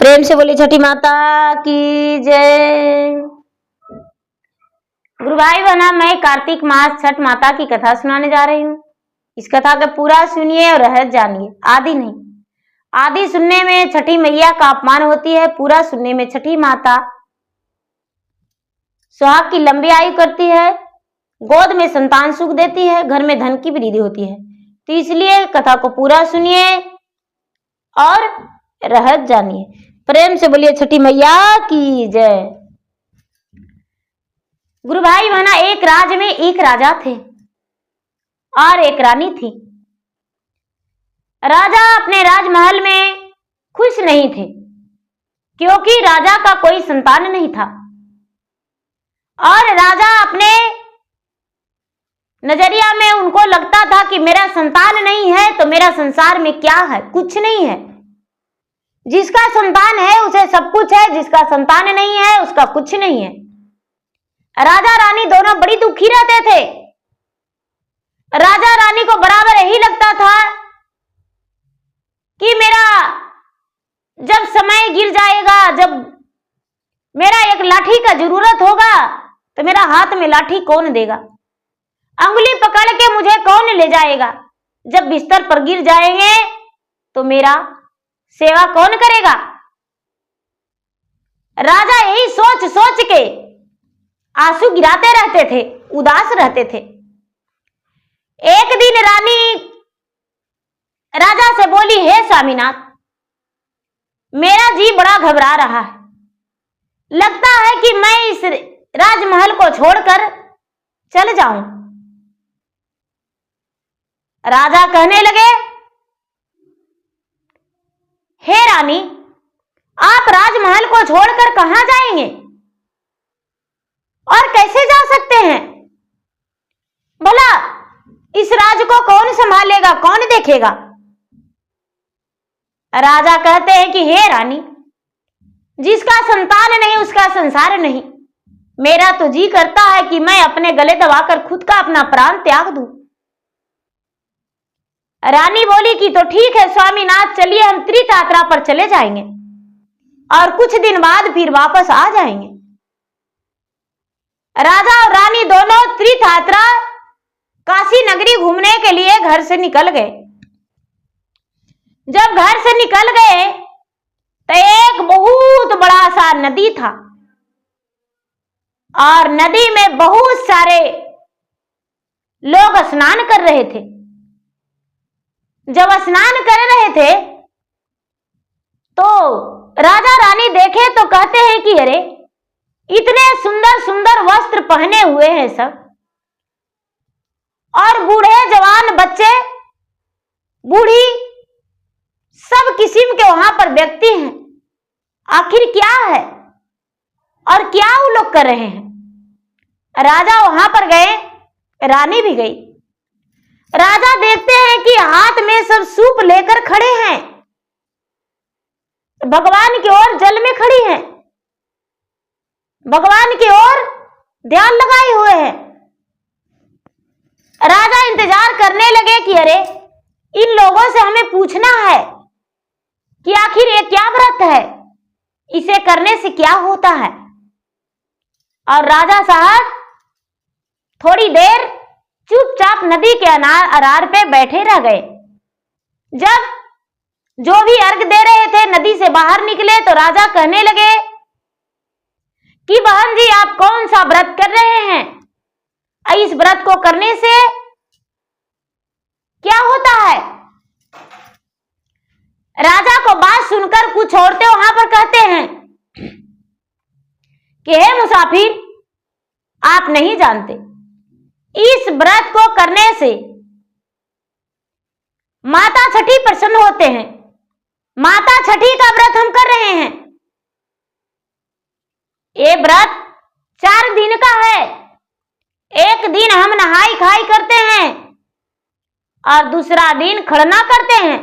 प्रेम से बोली छठी माता की जय। गुरु भाई बहना, मैं कार्तिक मास छठ माता की कथा सुनाने जा रही हूँ। इस कथा का पूरा सुनिए और रहस्य जानिए, आदि नहीं। आदि सुनने में छठी मैया का अपमान होती है, पूरा सुनने में छठी माता सुहाग की लंबी आयु करती है, गोद में संतान सुख देती है, घर में धन की वृद्धि होती है। तो इसलिए कथा को पूरा सुनिए और रहस्य जानिए। प्रेम से बोलिए छठी मैया की जय। गुरु भाई बहना, एक राज्य में एक राजा थे और एक रानी थी। राजा अपने राजमहल में खुश नहीं थे क्योंकि राजा का कोई संतान नहीं था और राजा अपने नजरिया में उनको लगता था कि मेरा संतान नहीं है तो मेरा संसार में क्या है, कुछ नहीं है। जिसका संतान है उसे सब कुछ है, जिसका संतान नहीं है उसका कुछ नहीं है। राजा रानी दोनों बड़ी दुखी रहते थे। राजा रानी को बराबर यही लगता था कि मेरा जब समय गिर जाएगा, जब मेरा एक लाठी का जरूरत होगा तो मेरा हाथ में लाठी कौन देगा, अंगुली पकड़ के मुझे कौन ले जाएगा, जब बिस्तर पर गिर जाएंगे तो मेरा सेवा कौन करेगा। राजा यही सोच सोच के आंसू गिराते रहते थे, उदास रहते थे। एक दिन रानी राजा से बोली, हे स्वामीनाथ, मेरा जी बड़ा घबरा रहा है, लगता है कि मैं इस राजमहल को छोड़कर चल जाऊं। राजा कहने लगे, हे रानी, आप राजमहल को छोड़कर कहां जाएंगे और कैसे जा सकते हैं? भला इस राज को कौन संभालेगा, कौन देखेगा? राजा कहते हैं कि हे रानी, जिसका संतान नहीं उसका संसार नहीं। मेरा तो जी करता है कि मैं अपने गले दबाकर खुद का अपना प्राण त्याग दूं। रानी बोली कि तो ठीक है स्वामीनाथ, चलिए हम तीर्थ यात्रा पर चले जाएंगे और कुछ दिन बाद फिर वापस आ जाएंगे। राजा और रानी दोनों तीर्थ यात्रा काशी नगरी घूमने के लिए घर से निकल गए। जब घर से निकल गए तो एक बहुत बड़ा सा नदी था और नदी में बहुत सारे लोग स्नान कर रहे थे। जब स्नान कर रहे थे तो राजा रानी देखे तो कहते हैं कि अरे, इतने सुंदर सुंदर वस्त्र पहने हुए हैं सब, और बूढ़े जवान बच्चे बूढ़ी सब किस्म के वहां पर व्यक्ति हैं। आखिर क्या है और क्या वो लोग कर रहे हैं? राजा वहां पर गए, रानी भी गई। राजा देखते हैं कि हाथ में सब सूप लेकर खड़े हैं, भगवान की ओर जल में खड़ी हैं, भगवान की ओर ध्यान लगाए हुए हैं। राजा इंतजार करने लगे कि अरे, इन लोगों से हमें पूछना है कि आखिर ये क्या व्रत है, इसे करने से क्या होता है। और राजा साहब थोड़ी देर चुपचाप नदी के अरार पे बैठे रह गए। जब जो भी अर्घ दे रहे थे नदी से बाहर निकले तो राजा कहने लगे कि बहन जी, आप कौन सा व्रत कर रहे हैं? इस व्रत को करने से क्या होता है? राजा को बात सुनकर कुछ औरतें वहां पर कहते हैं कि हे मुसाफिर, आप नहीं जानते, इस व्रत को करने से माता छठी प्रसन्न होते हैं। माता छठी का व्रत हम कर रहे हैं। ये व्रत 4 दिन का है। एक दिन हम नहाई खाई करते हैं और दूसरा दिन खड़ना करते हैं,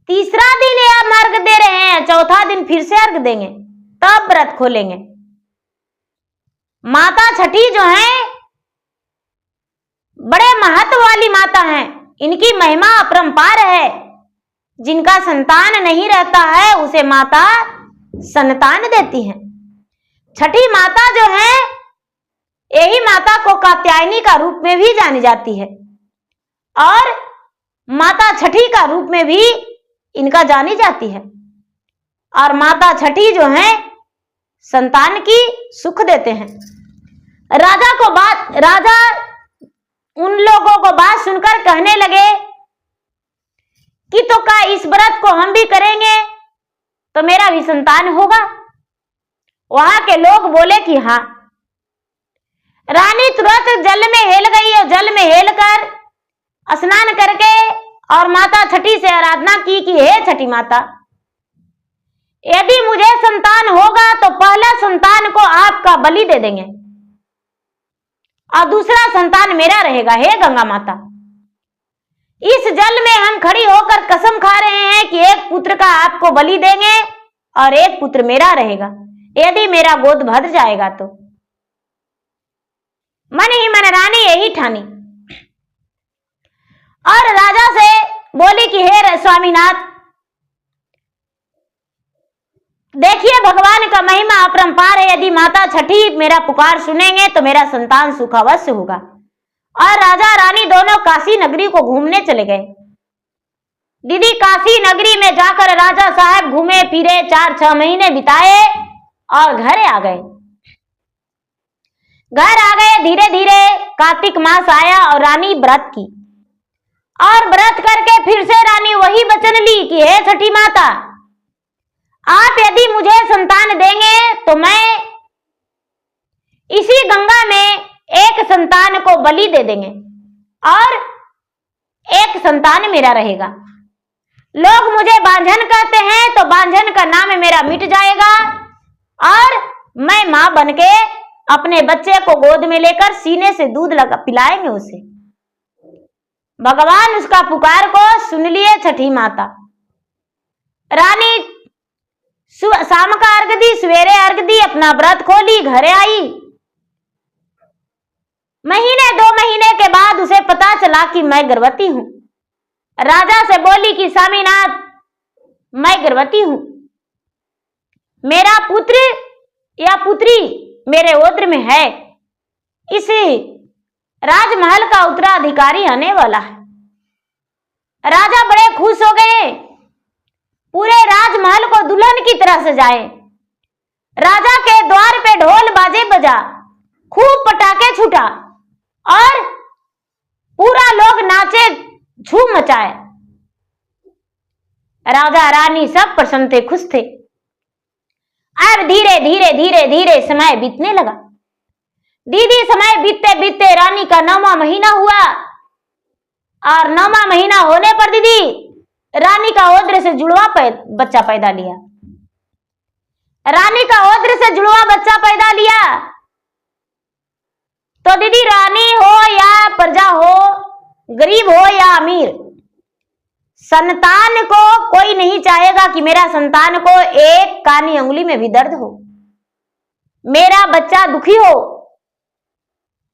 तीसरा दिन ये हम अर्घ दे रहे हैं, चौथा दिन फिर से अर्घ देंगे, तब व्रत खोलेंगे। माता छठी जो है बड़े महत्व वाली माता हैं, इनकी महिमा अपरंपार है। जिनका संतान नहीं रहता है उसे माता संतान देती हैं। छठी माता जो है, यही माता को कात्यायनी का रूप में भी जानी जाती है और माता छठी का रूप में भी इनका जानी जाती है। और माता छठी जो है संतान की सुख देते हैं। राजा उन लोगों को बात सुनकर कहने लगे कि तो क्या इस व्रत को हम भी करेंगे तो मेरा भी संतान होगा? वहां के लोग बोले कि हाँ। रानी तुरंत जल में हेल गई और जल में हेल कर स्नान करके और माता छठी से आराधना की कि हे छठी माता, यदि मुझे संतान होगा तो पहला संतान को आपका बलि दे देंगे और दूसरा संतान मेरा रहेगा। हे गंगा माता, इस जल में हम खड़ी होकर कसम खा रहे हैं कि एक पुत्र का आपको बलि देंगे और एक पुत्र मेरा रहेगा, यदि मेरा गोद भर जाएगा तो। मन ही मन रानी यही ठानी और राजा से बोली कि हे स्वामीनाथ, देखिए भगवान का महिमा अपरंपार है, यदि माता छठी मेरा पुकार सुनेंगे तो मेरा संतान सुख अवश्य होगा। और राजा रानी दोनों काशी नगरी को घूमने चले गए। दीदी, काशी नगरी में जाकर राजा साहब घूमे फिरे, 4-6 महीने बिताए और घर आ गए। धीरे धीरे कार्तिक मास आया और रानी व्रत की और व्रत करके फिर से रानी वही वचन ली कि हे छठी माता, आप यदि मुझे संतान देंगे तो मैं इसी गंगा में एक संतान को बलि दे देंगे और एक संतान मेरा रहेगा। लोग मुझे बांझन कहते हैं तो बांझन का नाम मेरा मिट जाएगा और मैं मां बनके अपने बच्चे को गोद में लेकर सीने से दूध लगा पिलाएंगे उसे। भगवान उसका पुकार को सुन लिए छठी माता। रानी शाम का अर्घ दी, सवेरे अर्घ दी, अपना व्रत खोली, घर आई। 1-2 महीने के बाद उसे पता चला कि मैं गर्भवती हूं। राजा से बोली कि स्वामीनाथ, मैं गर्भवती हूं, मेरा पुत्र या पुत्री मेरे उदर में है, इस राजमहल का उत्तराधिकारी आने वाला है। राजा बड़े खुश हो गए, पूरे राजमहल को दुल्हन की तरह सजाए। राजा के द्वार पे ढोल बाजे बजा, खूब पटाखे छूटा और पूरा लोग नाचे, झूम मचाए। राजा रानी सब प्रसन्न थे, खुश थे। अब धीरे धीरे धीरे धीरे समय बीतने लगा। दीदी, समय बीतते बीतते रानी का 9वां महीना हुआ और 9वां महीना होने पर दीदी रानी का ओद्र से जुड़वा बच्चा पैदा लिया। रानी का ओद्र से जुड़वा बच्चा पैदा लिया तो दीदी, रानी हो या प्रजा हो, गरीब हो या अमीर, संतान को कोई नहीं चाहेगा कि मेरा संतान को एक कानी अंगुली में भी दर्द हो, मेरा बच्चा दुखी हो।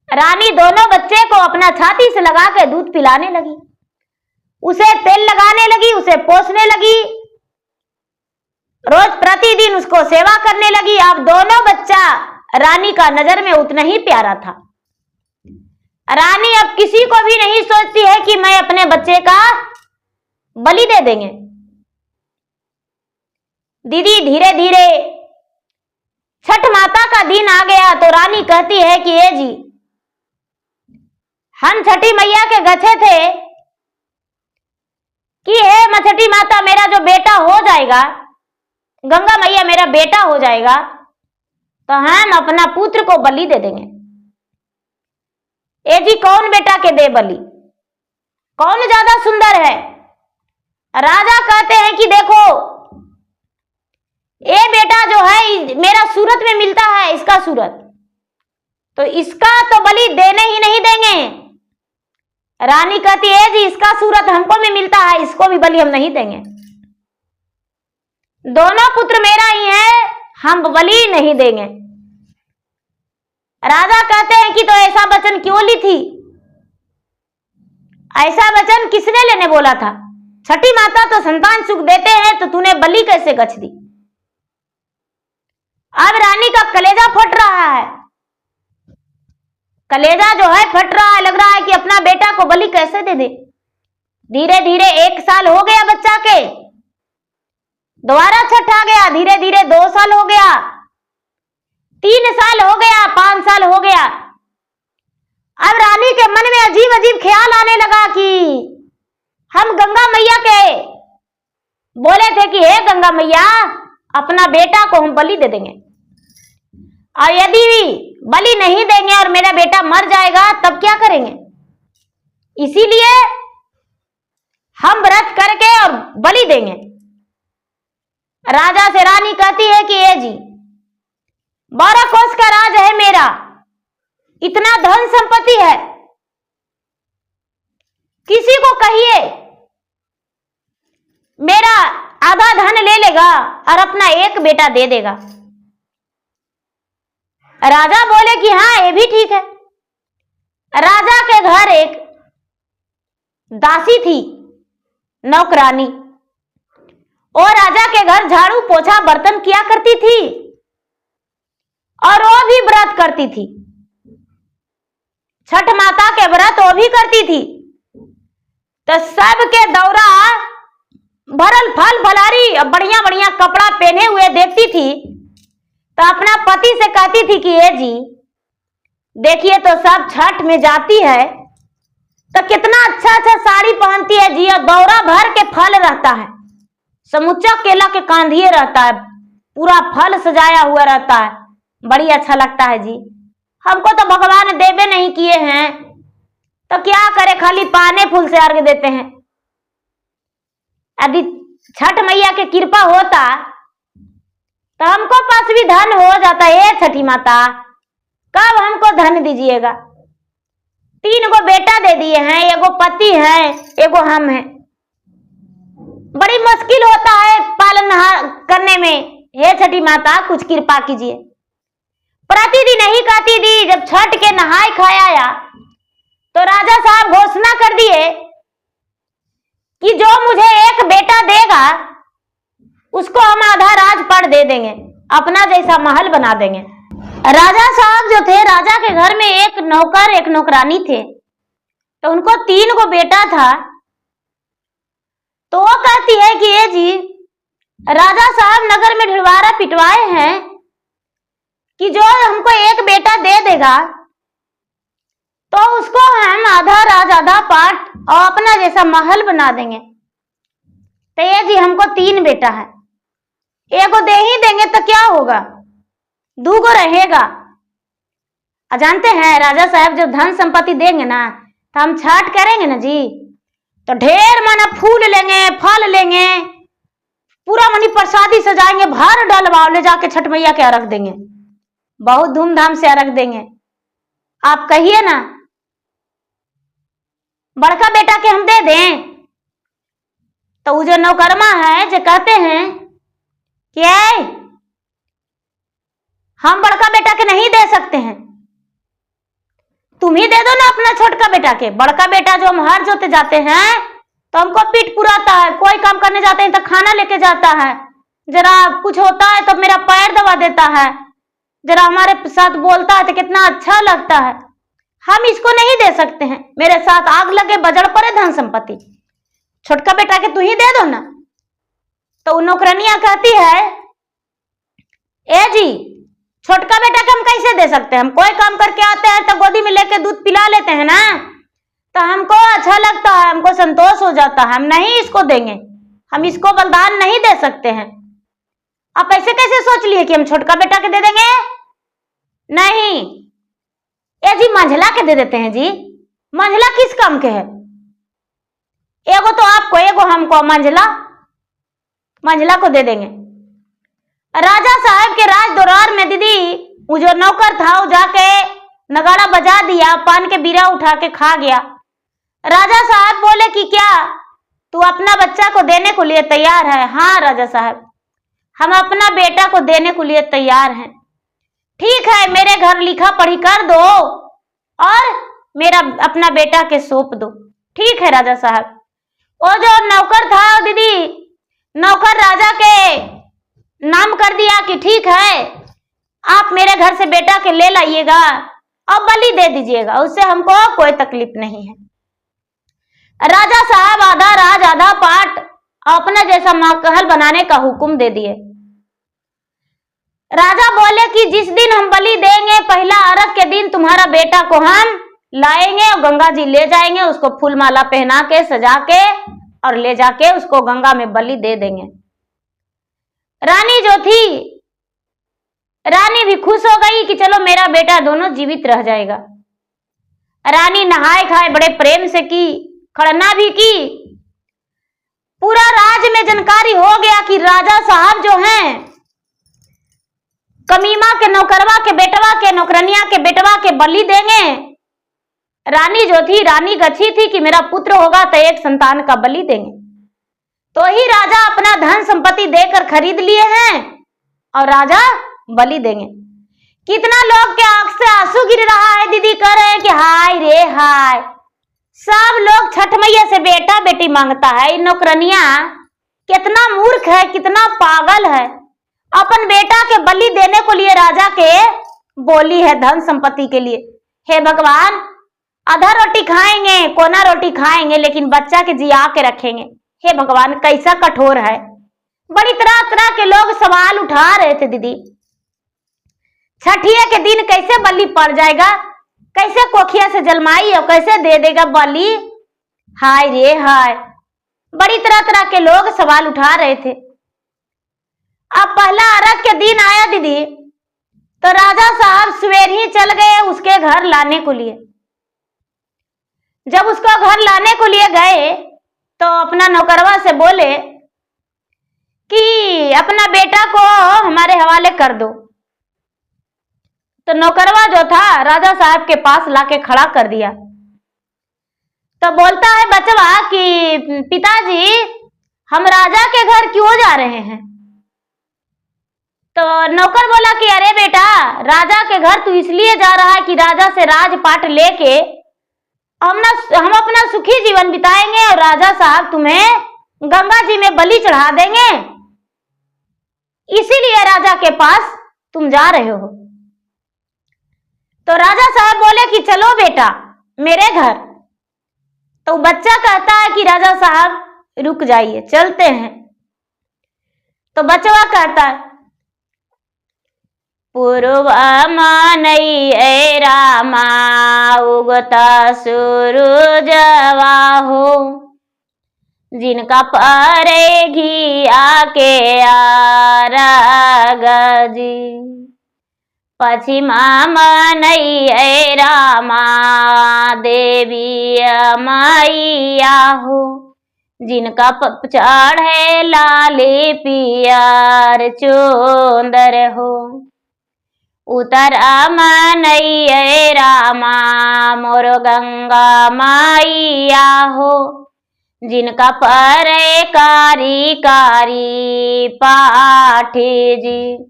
रानी दोनों बच्चे को अपना छाती से लगा के दूध पिलाने लगी, उसे तेल लगाने लगी, उसे पोसने लगी, रोज प्रतिदिन उसको सेवा करने लगी। अब दोनों बच्चा रानी का नजर में उतना ही प्यारा था। रानी अब किसी को भी नहीं सोचती है कि मैं अपने बच्चे का बलि दे देंगे। दीदी, धीरे धीरे छठ माता का दिन आ गया तो रानी कहती है कि ए जी, हम छठी मैया के गच्छे थे कि हे छठी माता, मेरा जो बेटा हो जाएगा, गंगा मैया मेरा बेटा हो जाएगा तो हम अपना पुत्र को बलि दे देंगे। ए जी, कौन बेटा के दे बलि, कौन ज्यादा सुंदर है? राजा कहते हैं कि देखो, ये बेटा जो है मेरा सूरत में मिलता है, इसका सूरत, तो इसका तो बलि देने ही नहीं देंगे। रानी कहती है जी, इसका सूरत हमको में मिलता है, इसको भी बलि हम नहीं देंगे। दोनों पुत्र मेरा ही है, हम बलि नहीं देंगे। राजा कहते हैं कि तो ऐसा वचन क्यों ली थी? ऐसा वचन किसने लेने बोला था? छठी माता तो संतान सुख देते हैं, तो तूने बलि कैसे गछ दी? अब रानी का कलेजा फट रहा है, कलेजा जो है फट रहा है, लग रहा है कि अपना बेटा को बलि कैसे दे दे। धीरे धीरे 1 साल हो गया बच्चा के, दोबारा छठ आ गया, धीरे धीरे 2 साल हो गया, 3 साल हो गया, 5 साल हो गया। अब रानी के मन में अजीब अजीब ख्याल आने लगा कि हम गंगा मैया के बोले थे कि हे गंगा मैया, अपना बेटा को हम बलि दे देंगे, और यदि बलि नहीं देंगे और मेरा बेटा मर जाएगा तब क्या करेंगे। इसीलिए हम व्रत करके और बलि देंगे। राजा से रानी कहती है कि ये जी 12 कोस का राज है मेरा, इतना धन संपत्ति है, किसी को कहिए मेरा आधा धन ले लेगा और अपना एक बेटा दे देगा। राजा बोले कि हाँ ये भी ठीक है। राजा के घर एक दासी थी, नौकरानी, और राजा के घर झाड़ू पोछा बर्तन किया करती थी और वो भी व्रत करती थी, छठ माता के व्रत वो भी करती थी। तो सबके दौरा भरल फल भलारी बढ़िया बढ़िया कपड़ा पहने हुए देखती थी, तो अपना पति से कहती थी कि ये जी देखिए तो सब छठ में जाती है तो कितना अच्छा अच्छा साड़ी पहनती है जी, और दौरा भर के फल रहता है, समूचा केला के कांधिए रहता है, पूरा फल सजाया हुआ रहता है, बड़ी अच्छा लगता है जी। हमको तो भगवान देवे नहीं किए हैं तो क्या करे, खाली पाने फूल से अर्घ देते हैं। यदि छठ मैया की कृपा होता तो हमको पास भी धन हो जाता है। छठी माता कब हमको धन दीजिएगा, 3 गो बेटा दे दिए हैं, एगो पति है, एगो हम हैं, बड़ी मुश्किल होता है पालन करने में। हे छठी माता कुछ कृपा कीजिए। प्रतिदिन ही कहती थी, जब छठ के नहाय खाए आया तो राजा साहब घोषणा कर दिए कि जो मुझे एक बेटा देगा उसको हम आधा राजपाट दे देंगे, अपना जैसा महल बना देंगे। राजा साहब जो थे, राजा के घर में एक नौकर एक नौकरानी थे, तो उनको 3 गो बेटा था। तो वो कहती है कि ये जी राजा साहब नगर में ढिलवारा पिटवाए हैं कि जो हमको एक बेटा दे देगा तो उसको हम आधा राज आधा पाट और अपना जैसा महल बना देंगे। तो ये जी हमको 3 बेटा है, एगो दे ही देंगे तो क्या होगा, 2 गो रहेगा। और जानते हैं राजा साहब जब धन संपत्ति देंगे ना तो हम छठ करेंगे ना जी, तो ढेर माना फूल लेंगे, फल लेंगे, पूरा मनी प्रसादी सजाएंगे, भर डलवा ले जाके छठ मैया के अर्घ देंगे, बहुत धूमधाम से अर्घ देंगे। आप कहिए ना बड़का बेटा के हम दे दें, तो वो जो नौकरमा है जो कहते हैं कि हम बड़का बेटा के नहीं दे सकते हैं, तुम ही दे दो ना अपना छोटका बेटा के। बड़का बेटा जो हम हर जोते जाते हैं तो हमको पीठ पुराता है, कोई काम करने जाते हैं तो खाना लेके जाता है, जरा कुछ होता है तो मेरा पैर दबा देता है, जरा हमारे साथ बोलता है तो कितना अच्छा लगता है। हम इसको नहीं दे सकते हैं, मेरे साथ आग लगे बजड़ पड़े धन संपत्ति, छोटका बेटा के तू ही दे दो ना। तो नौकरानियां कहती है ए जी छोटका बेटा के हम कैसे दे सकते हैं, हम कोई काम करके आते हैं तो गोदी में लेके दूध पिला लेते हैं ना, तो हमको अच्छा लगता है, हमको संतोष हो जाता है, हम नहीं इसको देंगे, हम इसको बलिदान नहीं दे सकते हैं। आप ऐसे कैसे सोच लिए कि हम छोटका बेटा के दे देंगे, नहीं ए जी मंझला के दे देते हैं जी। मंझला किस काम के है, एगो तो आपको एगो हमको, मंझला को दे देंगे। राजा साहब के राज दरबार में दीदी वो जो नौकर था वो जाके नगाड़ा बजा दिया, पान के बीरा उठा के खा गया। राजा साहब बोले कि क्या तू अपना बच्चा को देने को लिए तैयार है? हाँ राजा साहब हम अपना बेटा को देने को लिए तैयार हैं। ठीक है मेरे घर लिखा पढ़ी कर दो और मेरा अपना बेटा के सौंप दो। ठीक है राजा साहब। वो जो नौकर था दीदी, नौकर राजा के नाम कर दिया कि ठीक है आप मेरे घर से बेटा के ले लाइएगा और बलि दे दीजिएगा, उससे हमको कोई तकलीफ नहीं है। राजा साहब आधा राज आधा पाट अपना जैसा महल बनाने का हुक्म दे दिए। राजा बोले कि जिस दिन हम बलि देंगे, पहला अर्घ के दिन तुम्हारा बेटा को हम लाएंगे और गंगा जी ले जाएंगे, उसको फूल माला पहना के सजा के और ले जाके उसको गंगा में बलि दे देंगे। रानी जो थी, रानी भी खुश हो गई कि चलो मेरा बेटा दोनों जीवित रह जाएगा। रानी नहाए खाए बड़े प्रेम से की, खड़ना भी की। पूरा राज में जानकारी हो गया कि राजा साहब जो हैं कमीमा के नौकरवा के बेटवा के नौकरनिया के बेटवा के बलि देंगे। रानी जो थी, रानी गच्छी थी कि मेरा पुत्र होगा तो एक संतान का बलि देंगे। तो ही राजा अपना धन संपत्ति देकर खरीद लिए हैं और राजा बलि देंगे। कितना लोग के आंख से आंसू गिर रहा है दीदी, कह रहे हैं कि हाय रे हाय। सब लोग छठ मैया से बेटा बेटी मांगता है। नौकरनिया कितना मूर्ख है, कितना पागल है, अपन बेटा के बलि देने को लिए राजा के बोली है धन संपत्ति के लिए। हे भगवान, आधा रोटी खाएंगे, कोना रोटी खाएंगे, लेकिन बच्चा के जिया के रखेंगे। हे भगवान, कैसा कठोर है। बड़ी तरह तरह के लोग सवाल उठा रहे थे दीदी, छठिया के दिन कैसे बलि पड़ जाएगा, कैसे कोखिया से जलमाई और कैसे दे देगा बलि। हाय रे हाय, बड़ी तरह तरह के लोग सवाल उठा रहे थे। अब पहला अर्घ के दिन आया दीदी, तो राजा साहब सवेर ही चल गए उसके घर लाने को लिए। जब उसको घर लाने को लिए गए तो अपना नौकरवा से बोले कि अपना बेटा को हमारे हवाले कर दो। तो नौकरवा जो था राजा साहब के पास लाके खड़ा कर दिया। तो बोलता है बचवा कि पिताजी, हम राजा के घर क्यों जा रहे हैं। तो नौकर बोला कि अरे बेटा, राजा के घर तू इसलिए जा रहा है कि राजा से राजपाट लेके हम अपना सुखी जीवन बिताएंगे और राजा साहब तुम्हें गंगा जी में बलि चढ़ा देंगे, इसीलिए राजा के पास तुम जा रहे हो। तो राजा साहब बोले कि चलो बेटा मेरे घर। तो बच्चा कहता है कि राजा साहब रुक जाइए, चलते हैं। तो बचवा कहता है, पूर्व मानई ए रामा उगता सूरजवा हो, जिनका परे घिया के आरग जी। पश्चिमा मनई ए रामा देवी मैया हो, जिनका चढ़े लाली पियर चोंदर हो। उतर मनई ए रामा मोर गंगा मैया हो, जिनका परे कारी कारी पाठी जी।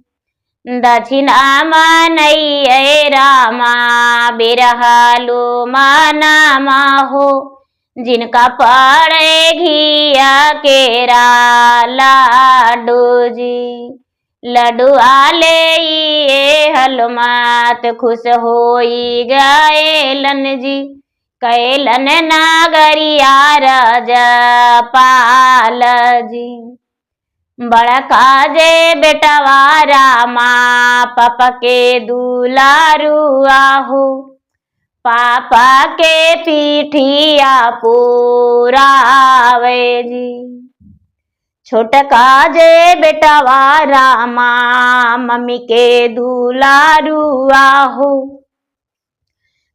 दक्षिणा मनई ए रामा बिरहालू मनामा हो, जिनका पड़े घिया केरा लाडू जी। लड्डू आले ये हलमात खुश होई गएलन जी, कैलन नागरिया राजा पाल जी। बड़का जे बेटवा रामा पापा के दुलारुआ हो, पापा के पीठिया पुरावे जी। छोटका जे बेटवा रामा मम्मी के दुलारुआ हो,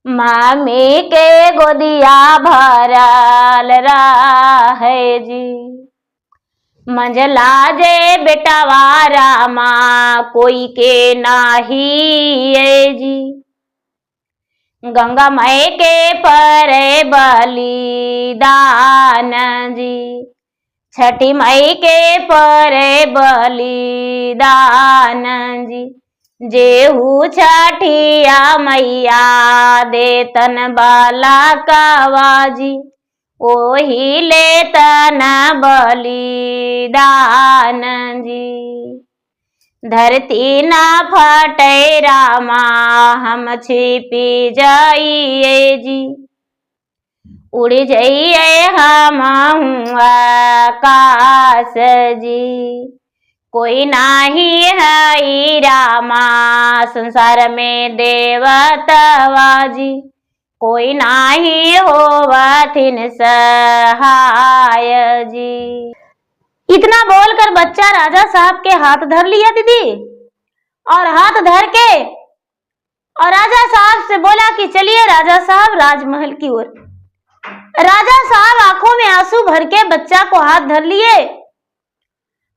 मम्मी के गोदिया भरल रहे जी। मंझला जे बेटवा रामा कोई के नाही है जी। गंगा माई के परे बलिदान जी, छठी माई के परे बलिदान जी। जेहू छठिया मैया देतन बाला कावाजी, ओही लेतन बलिदान जी। धरती ना फटे रामा हम छिपी जाइए जी, उड़ जाइए हम आकाश जी। कोई नाही है रामा संसार में देवतवा जी, कोई नाही होवथिन सहाय जी। इतना बोलकर बच्चा राजा साहब के हाथ धर लिया दीदी, और हाथ धर के और राजा साहब से बोला कि चलिए राजा साहब राजमहल की ओर। राजा साहब आंखों में आंसू भर के बच्चा को हाथ धर लिए।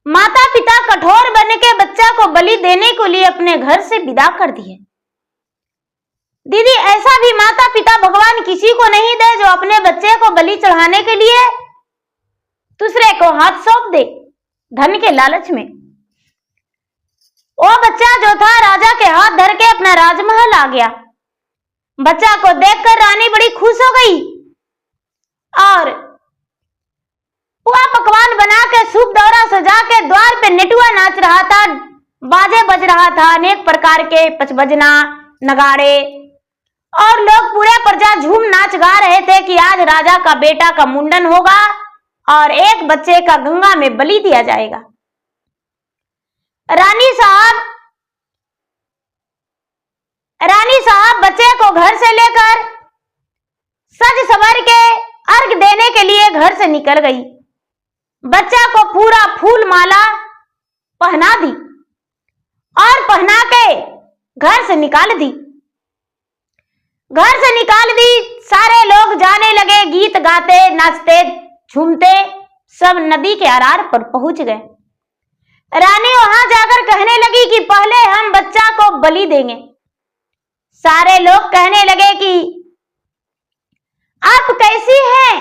माता पिता कठोर बन के बच्चा को बलि देने को लिए अपने घर से विदा कर दिए। दीदी ऐसा भी माता पिता भगवान किसी को नहीं दे जो अपने बच्चे को बलि चढ़ाने के लिए दूसरे को हाथ सौंप दे धन के लालच में। वो बच्चा जो था राजा के हाथ धर के अपना राजमहल आ गया। बच्चा को देखकर रानी बड़ी खुश हो गई और पुआ पकवान बना के सूप दौरा सजा के द्वार पे नेटुआ नाच रहा था, बाजे बज रहा था, अनेक प्रकार के पचबजना नगाड़े, और लोग पूरे प्रजा झूम नाच गा रहे थे कि आज राजा का बेटा का मुंडन होगा और एक बच्चे का गंगा में बलि दिया जाएगा। रानी साहब बच्चे को घर से लेकर सज सवर के अर्घ देने के लिए घर से निकल गई। बच्चा को पूरा फूल माला पहना दी और पहना के घर से निकाल दी। सारे लोग जाने लगे, गीत गाते नाचते झूमते, सब नदी के आरार पर पहुंच गए। रानी वहां जाकर कहने लगी कि पहले हम बच्चा को बलि देंगे। सारे लोग कहने लगे कि आप कैसी हैं?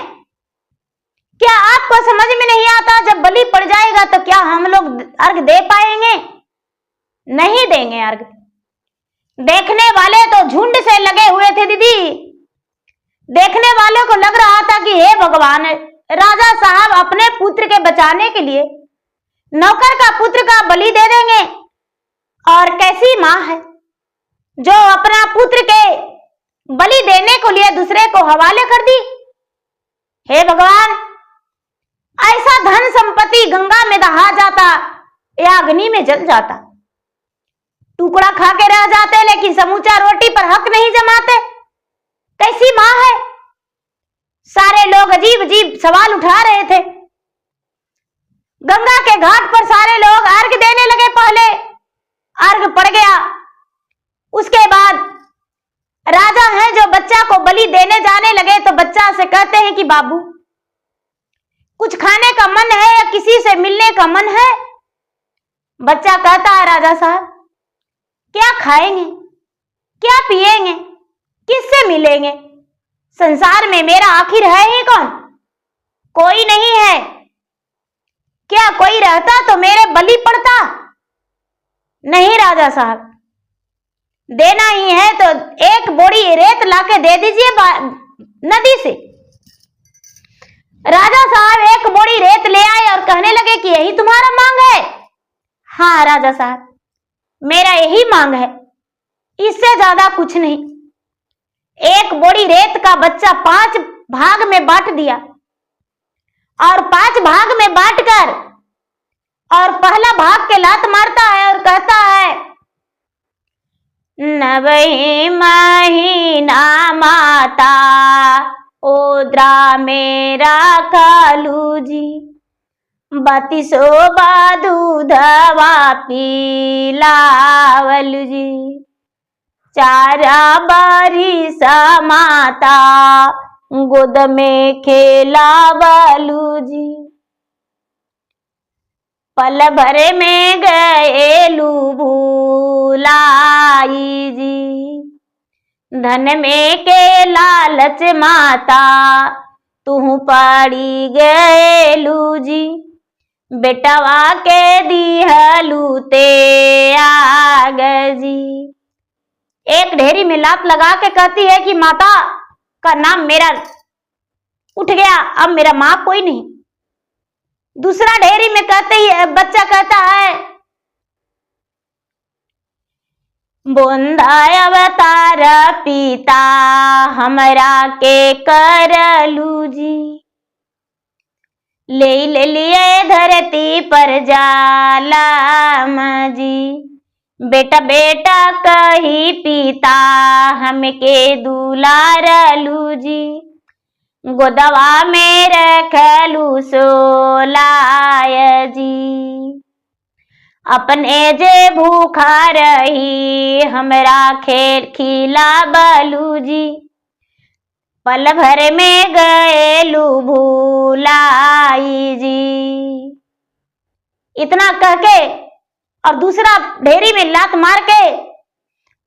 क्या आपको समझ में नहीं आता जब बलि पड़ जाएगा तो क्या हम लोग अर्घ दे पाएंगे? नहीं देंगे अर्घ। देखने वाले तो झुंड से लगे हुए थे दीदी। देखने वालों को लग रहा था कि हे भगवान, राजा साहब अपने पुत्र के बचाने के लिए नौकर का पुत्र का बलि दे देंगे। और कैसी मां है जो अपना पुत्र के बलि देने को लिए दूसरे को हवाले कर दी। हे भगवान, ऐसा धन संपत्ति गंगा में दहा जाता या अग्नि में जल जाता। टुकड़ा खा के रह जाते लेकिन समूचा रोटी पर हक नहीं जमाते। कैसी मां है? सारे लोग अजीब अजीब सवाल उठा रहे थे। गंगा के घाट पर सारे लोग अर्घ देने लगे। पहले अर्घ पड़ गया, उसके बाद राजा हैं जो बच्चा को बलि देने जाने लगे तो बच्चा से कहते हैं कि बाबू कुछ खाने का मन है या किसी से मिलने का मन है? बच्चा कहता है राजा साहब क्या खाएंगे, क्या पिएंगे, किससे मिलेंगे? संसार में मेरा आखिर है ही कौन? कोई नहीं है। क्या कोई रहता तो मेरे बलि पड़ता? नहीं राजा साहब, देना ही है तो एक बोरी रेत लाके दे दीजिए नदी से। राजा साहब एक बोरी रेत ले आए और कहने लगे कि यही तुम्हारा मांग है? हाँ राजा साहब, मेरा यही मांग है, इससे ज्यादा कुछ नहीं। एक बोरी रेत का बच्चा 5 भाग में बांट दिया और 5 भाग में बांटकर और पहला भाग के लात मारता है और कहता है 9वें महीना माता ओद्रा मेरा कालू जी, 32 दूधवा पीलावलू जी, 4 बारिश माता गोद में खेलावलू जी, पल भर में गएलू भूलाई जी, धन में के लालच माता तू पड़ी गएलू जी, बेटवा के दिहलू ते आग जी। एक ढेरी में लात लगा के कहती है कि माता का नाम मेरा उठ गया, अब मेरा मां कोई नहीं। दूसरा ढेरी में कहते ही बच्चा कहता है बोंदा अवतार पिता हमरा के करलू जी, ले लिए धरती पर जालाम जी। बेटा बेटा कही पिता हमके दुलारलू जी, गोदवा में रखलू सोलाय जी। अपने जे भूखा रही हमरा खेर खिलाबलू जी, पल भर में गएलू भूलाई जी। इतना कह के और दूसरा ढेरी में लात मार के,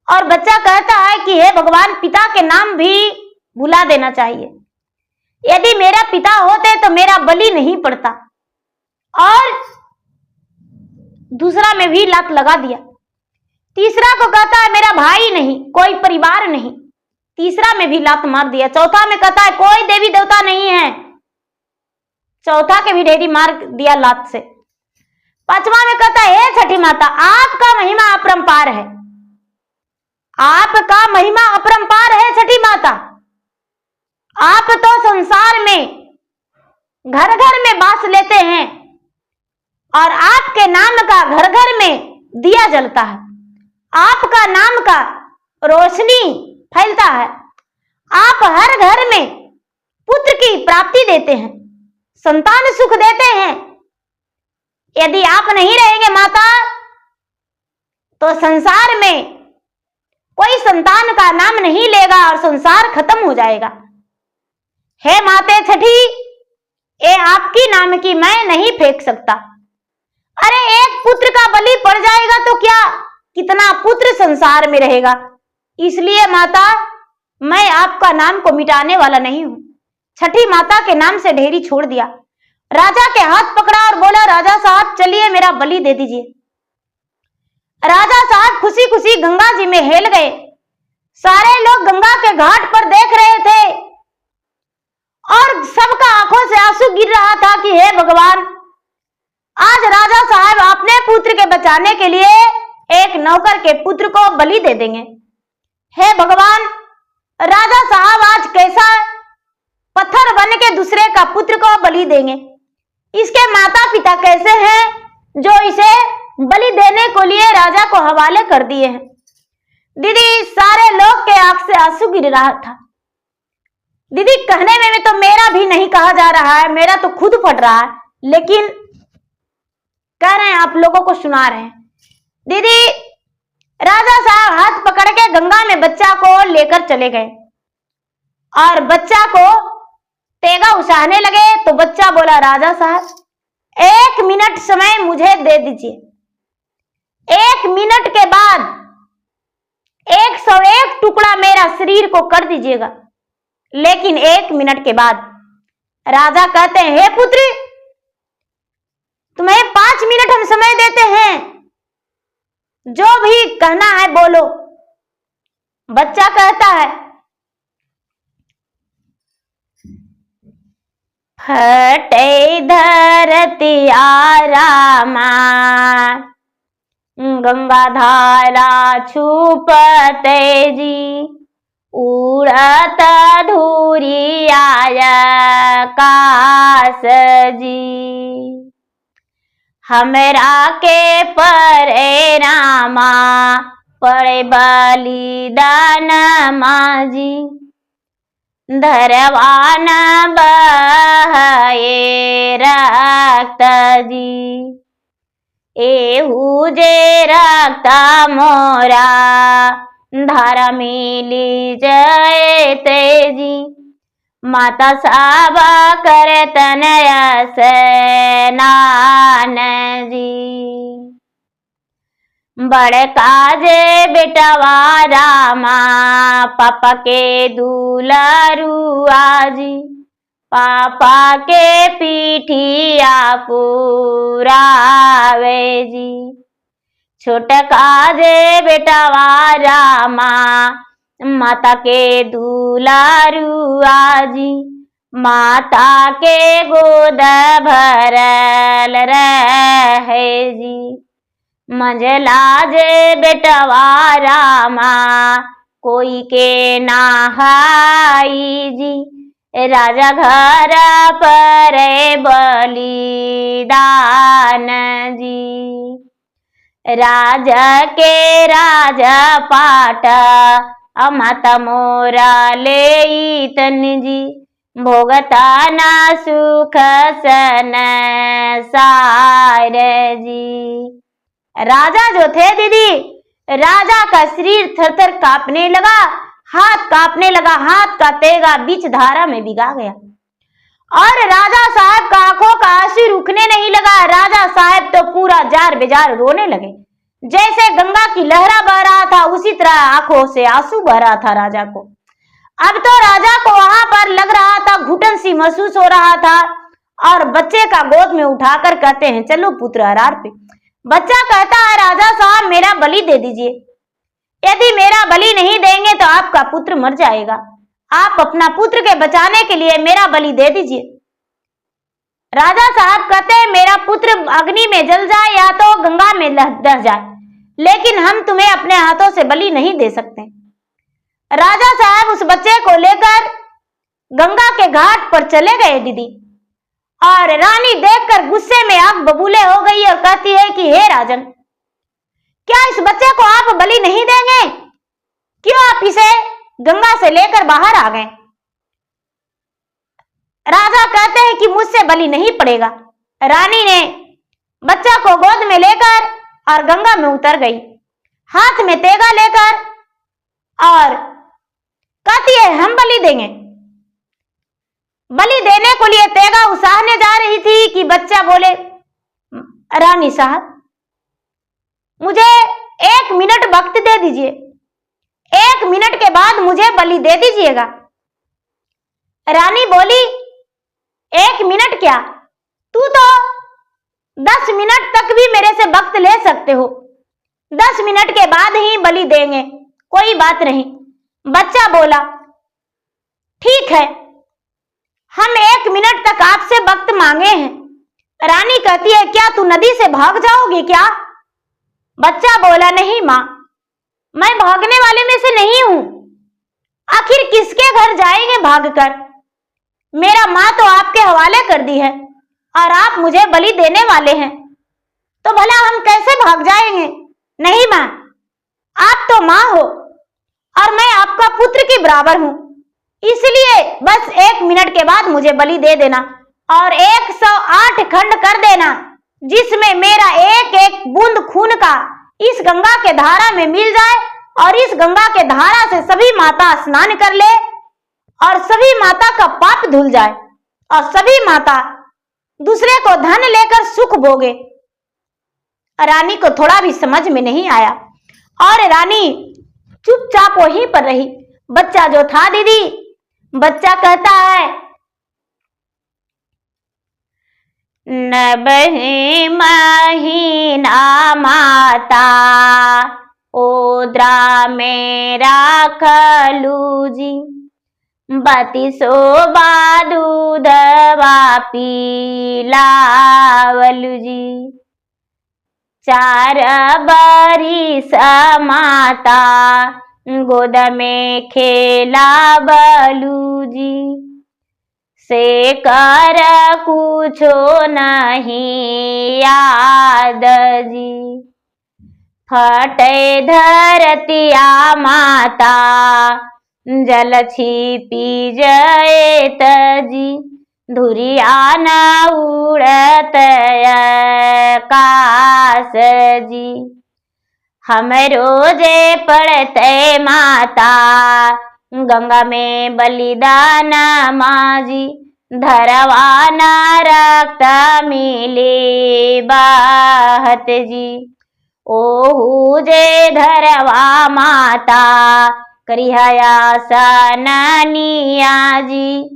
और बच्चा कहता है कि हे भगवान, पिता के नाम भी भुला देना चाहिए। यदि मेरा पिता होते तो मेरा बलि नहीं पड़ता। और दूसरा में भी लात लगा दिया। तीसरा को कहता है मेरा भाई नहीं, कोई परिवार नहीं। तीसरा में भी लात मार दिया। चौथा में कहता है कोई देवी देवता नहीं है। चौथा के भी ढेरी मार दिया लात से। पांचवा में कहता है हे छठी माता, आपका महिमा अपरंपार है, आपका महिमा अपरंपार है छठी माता। आप तो संसार में घर घर में बास लेते हैं और आपके नाम का घर घर में दिया जलता है, आपका नाम का रोशनी फैलता है। आप हर घर में पुत्र की प्राप्ति देते हैं, संतान सुख देते हैं। यदि आप नहीं रहेंगे माता तो संसार में कोई संतान का नाम नहीं लेगा और संसार खत्म हो जाएगा। हे माते छठी, ये आपकी नाम की मैं नहीं फेंक सकता। अरे एक पुत्र का बलि पड़ जाएगा तो क्या, कितना पुत्र संसार में रहेगा। इसलिए माता, मैं आपका नाम को मिटाने वाला नहीं हूं। छठी माता के नाम से ढेरी छोड़ दिया। राजा के हाथ पकड़ा और बोला राजा साहब चलिए मेरा बलि दे दीजिए। राजा साहब खुशी खुशी गंगा जी में हेल गए। सारे लोग गंगा के घाट पर देख रहे थे और सबका आंखों से आंसू गिर रहा था कि हे भगवान, आज राजा साहब अपने पुत्र के बचाने के लिए एक नौकर के पुत्र को बलि दे देंगे। हे भगवान, राजा साहब आज कैसा पत्थर बन के दूसरे का पुत्र को बलि देंगे। इसके माता पिता कैसे हैं जो इसे बलि देने को लिए राजा को हवाले कर दिए हैं। दीदी, सारे लोग के आंख से आंसू गिर रहा था। दीदी, कहने में तो मेरा भी नहीं कहा जा रहा है, मेरा तो खुद फट रहा है, लेकिन कह रहे हैं आप लोगों को सुना रहे हैं। दीदी, राजा साहब हाथ पकड़ के गंगा में बच्चा को लेकर चले गए और बच्चा को तेगा उछालने लगे तो बच्चा बोला राजा साहब 1 मिनट समय मुझे दे दीजिए। 1 मिनट के बाद 101 टुकड़ा मेरा शरीर को कर दीजिएगा। लेकिन 1 मिनट के बाद राजा कहते हैं हे पुत्री, तुम्हें 5 मिनट हम समय देते हैं, जो भी कहना है बोलो। बच्चा कहता है फटे धरती आरामा, गंगा धारा छुपते जी, उड़त धूरी आकाश जी। हमरा के परे रामा पड़े बलिदान माजी, धरवान बहे रक्त जी। एहू जे रक्त मोरा धारा मिली जय तेजी, माता साबा करे तनया स्नान जी। बड़का जे बेटवा रामा पापा के दुलारुआ जी, पापा के पीठिया पुरावे जी। छोटका जे बेटवा रामा माता के दुलारुआ जी, माता के गोद भरल रहे जी। मंझला जे बेटवा रामा कोई के नहाई जी। राजा घर पर बलिदान जी। राजा के राजा पाट अमत मोरा ले तन जी। भोगता ना सुख सन सार जी। राजा जो थे दीदी, राजा का शरीर थरथर कांपने लगा, हाथ कांपने लगा, हाथ का तेगा बीच धारा में भिगा गया और राजा साहब का आंखों का आंसू रुकने नहीं लगा। राजा साहब तो पूरा जार बेजार रोने लगे। जैसे गंगा की लहरा बह रहा था उसी तरह आंखों से आंसू बह रहा था राजा को। अब तो राजा को वहां पर लग रहा था, घुटन सी महसूस हो रहा था और बच्चे का गोद में उठाकर कहते हैं चलो पुत्र अरार पे। बच्चा कहता है राजा साहब मेरा बलि दे दीजिए, यदि मेरा बलि नहीं देंगे तो आपका पुत्र मर जाएगा, आप अपना पुत्र के बचाने के लिए मेरा बलि दे दीजिए। राजा साहब कहते हैं मेरा पुत्र अग्नि में जल जाए या तो गंगा में दह जाए, लेकिन हम तुम्हें अपने हाथों से बलि नहीं दे सकते। राजा साहब उस बच्चे को लेकर गंगा के घाट पर चले गए दीदी, और रानी देखकर गुस्से में आग बबूले हो गई और कहती है कि हे राजन, क्या इस बच्चे को आप बलि नहीं देंगे? क्यों आप इसे गंगा से लेकर बाहर आ गए? राजा कहते हैं कि मुझसे बलि नहीं पड़ेगा। रानी ने बच्चा को गोद में लेकर और गंगा में उतर गई, हाथ में तेगा लेकर, और कहती है हम बलि देंगे। बलि देने को लिए तेगा उसारने जा रही थी कि बच्चा बोले रानी साहब मुझे 1 मिनट वक्त दे दीजिए, 1 मिनट के बाद मुझे बलि दे दीजिएगा। रानी बोली 1 मिनट क्या, तू तो 10 मिनट तक भी मेरे से वक्त ले सकते हो, 10 मिनट के बाद ही बलि देंगे, कोई बात नहीं। बच्चा बोला ठीक है, हम 1 मिनट तक आपसे वक्त मांगे हैं। रानी कहती है क्या तू नदी से भाग जाओगी क्या? बच्चा बोला नहीं माँ, मैं भागने वाले में से नहीं हूं, आखिर किसके घर जाएंगे भागकर? मेरा माँ तो आपके हवाले कर दी है और आप मुझे बलि देने वाले हैं, तो भला हम कैसे भाग जाएंगे? नहीं माँ, आप तो माँ हो और मैं आपका पुत्र के बराबर हूं, इसलिए बस 1 मिनट के बाद मुझे बलि दे देना और 108 खंड कर देना, जिसमें मेरा एक एक बूंद खून का इस गंगा के धारा में मिल जाए और इस गंगा के धारा से सभी माता स्नान कर ले और सभी माता का पाप धुल जाए और सभी माता दूसरे को धन लेकर सुख भोगे। रानी को थोड़ा भी समझ में नहीं आया और रानी चुपचाप वहीं पर रही। बच्चा जो था दीदी, बच्चा कहता है नबही महीना माता ओद्रा मेरा खलू जी, 32 दूधवा पीलावलू जी, 4 बरिस माता गोद में खेला बलू जी, से कर कुछो नहीं याद जी, फटे धरतिया माता जल छिपी जयत जी, धुरिया न उड़त आकाश जी, हम रोजे पढ़ते माता गंगा में बलिदान माजी, धरवाना रक्त मिले बाहत जी, ओहू जे धरवा माता करिहया सननिया जी,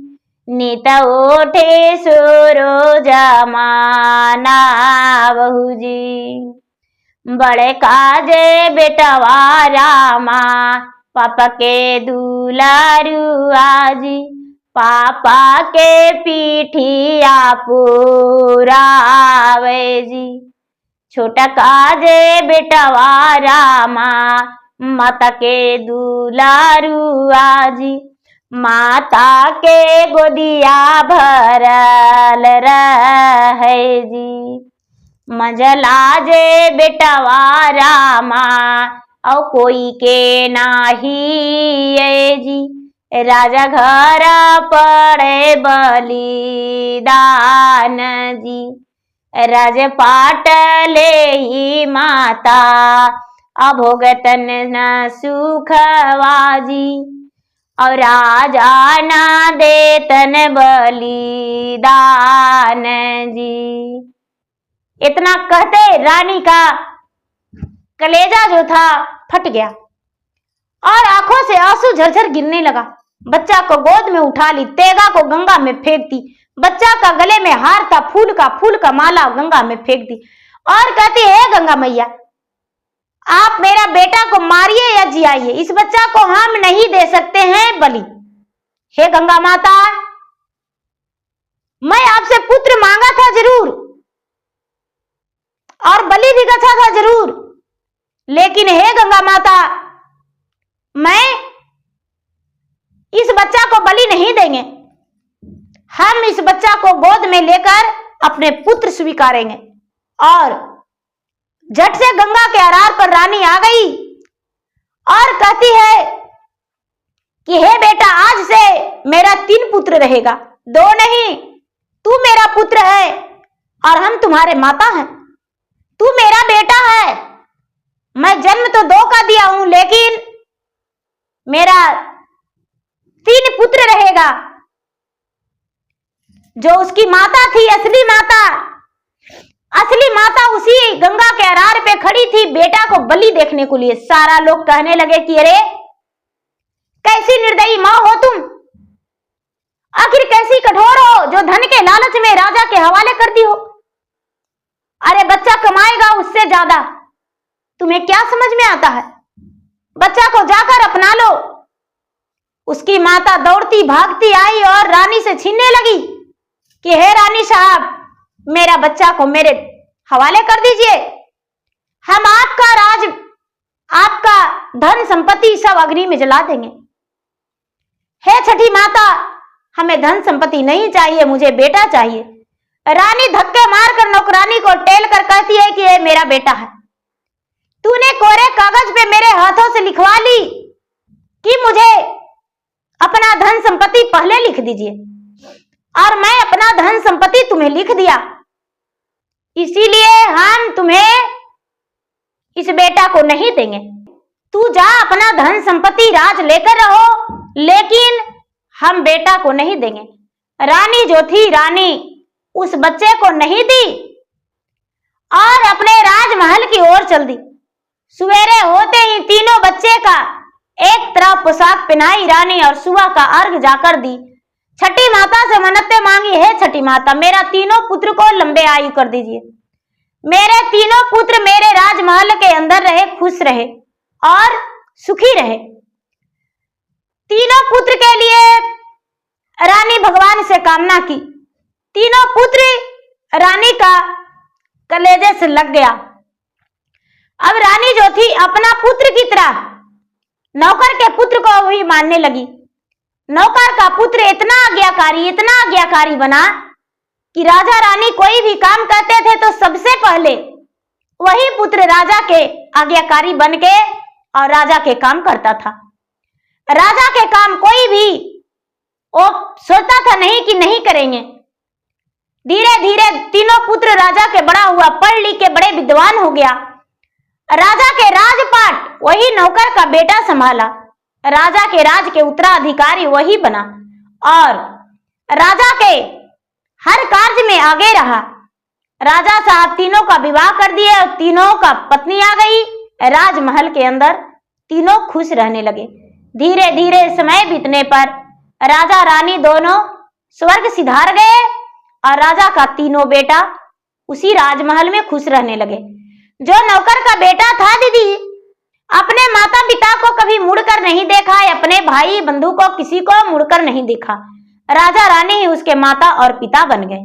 नित ओठे सुरो जमाना बहू जी, बड़े काजे बेटवा रामा पापा के दुलारू आजी, पापा के पीठिया पुरावे जी, छोटा काजे बेटवा रामा माता के दुलारू आजी, माता के गोदिया भरल रहे जी। मजला जे बेटवा रामा और कोई के नाही है जी, राजा घर पड़े बलिदान जी। राजपाट ले ही माता अभोगतन न सुखवाजी, और राजा ना देतन बलिदान जी। इतना कहते रानी का कलेजा जो था फट गया और आंखों से आंसू झरझर गिरने लगा। बच्चा को गोद में उठा ली, तेगा को गंगा में फेंक दी। बच्चा का गले में हार था, फूल का माला गंगा में फेंक दी और कहती है, गंगा मैया आप मेरा बेटा को मारिए या जियाइए, इस बच्चा को हम नहीं दे सकते हैं बलि। हे गंगा माता, मैं आपसे पुत्र मांगा था जरूर और बलि भी गथा था जरूर, लेकिन हे गंगा माता मैं इस बच्चा को बलि नहीं देंगे। हम इस बच्चा को गोद में लेकर अपने पुत्र स्वीकारेंगे। और झट से गंगा के अरार पर रानी आ गई और कहती है कि हे बेटा, आज से मेरा 3 पुत्र रहेगा, 2 नहीं। तू मेरा पुत्र है और हम तुम्हारे माता हैं। तू मेरा बेटा है। मैं जन्म तो 2 का दिया हूं, लेकिन मेरा 3 पुत्र रहेगा। जो उसकी माता थी, असली माता उसी गंगा के अरार पे खड़ी थी बेटा को बलि देखने को लिए। सारा लोग कहने लगे कि अरे कैसी निर्दयी मां हो तुम, आखिर कैसी कठोर हो जो धन के लालच में राजा के हवाले कर दी हो। अरे बच्चा कमाएगा उससे ज्यादा, तुम्हें क्या समझ में आता है? बच्चा को जाकर अपना लो। उसकी माता दौड़ती भागती आई और रानी से छीनने लगी कि हे रानी साहब, मेरा बच्चा को मेरे हवाले कर दीजिए। हम आपका राज, आपका धन संपत्ति सब अग्नि में जला देंगे। हे छठी माता, हमें धन संपत्ति नहीं चाहिए, मुझे बेटा चाहिए। रानी धक्के मारकर नौकरानी को टेल कर कहती है कि ये मेरा बेटा है। तूने कोरे कागज पे मेरे हाथों से लिखवा ली कि मुझे अपना धन संपत्ति पहले लिख दीजिए, और मैं अपना धन संपत्ति तुम्हें लिख दिया, इसीलिए हम तुम्हें इस बेटा को नहीं देंगे। तू जा अपना धन संपत्ति राज लेकर रहो, लेकिन हम बेटा को नहीं देंगे। रानी जो थी, रानी उस बच्चे को नहीं दी और अपने राजमहल की ओर चल दी। सवेरे होते ही तीनों बच्चे का एक तरफ पोशाक पहनाई रानी और सुबह का अर्घ जाकर दी। छठी माता से मन्नतें मांगी, हे छठी माता, मेरा तीनों पुत्र को लंबे आयु कर दीजिए। मेरे तीनों पुत्र मेरे राजमहल के अंदर रहे, खुश रहे और सुखी रहे। तीनों पुत्र के लिए रानी भगवान से कामना की। तीनों पुत्र रानी का कलेजे से लग गया। अब रानी जो थी अपना पुत्र की तरह नौकर के पुत्र को भी मानने लगी। नौकर का पुत्र इतना आज्ञाकारी बना कि राजा रानी कोई भी काम करते थे तो सबसे पहले वही पुत्र राजा के आज्ञाकारी बन के और राजा के काम करता था। राजा के काम कोई भी वो सोचता था नहीं कि नहीं करेंगे। धीरे धीरे तीनों पुत्र राजा के बड़ा हुआ, पढ़ लिख के बड़े विद्वान हो गया। राजा के राजपाट वही नौकर का बेटा संभाला। राजा के राज के उत्तराधिकारी वही बना और राजा के हर कार्य में आगे रहा। राजा साहब तीनों का विवाह कर दिए और तीनों का पत्नी आ गई राजमहल के अंदर। तीनों खुश रहने लगे। धीरे धीरे समय बीतने पर राजा रानी दोनों स्वर्ग सिधार गए और राजा का तीनों बेटा उसी राजमहल में खुश रहने लगे। जो नौकर का बेटा था दीदी, अपने माता पिता को कभी मुड़कर नहीं देखा, अपने भाई बंधु को किसी को मुड़कर नहीं देखा। राजा रानी ही उसके माता और पिता बन गए।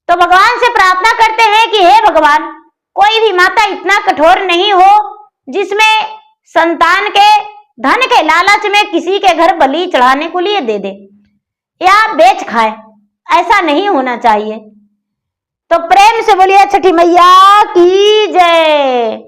तो भगवान से प्रार्थना करते हैं कि हे भगवान, कोई भी माता इतना कठोर नहीं हो जिसमें संतान के धन के लालच में किसी के घर बलि चढ़ाने को लिए दे दे या बेच खाए। ऐसा नहीं होना चाहिए। तो प्रेम से बोलिए छठी मैया की जय।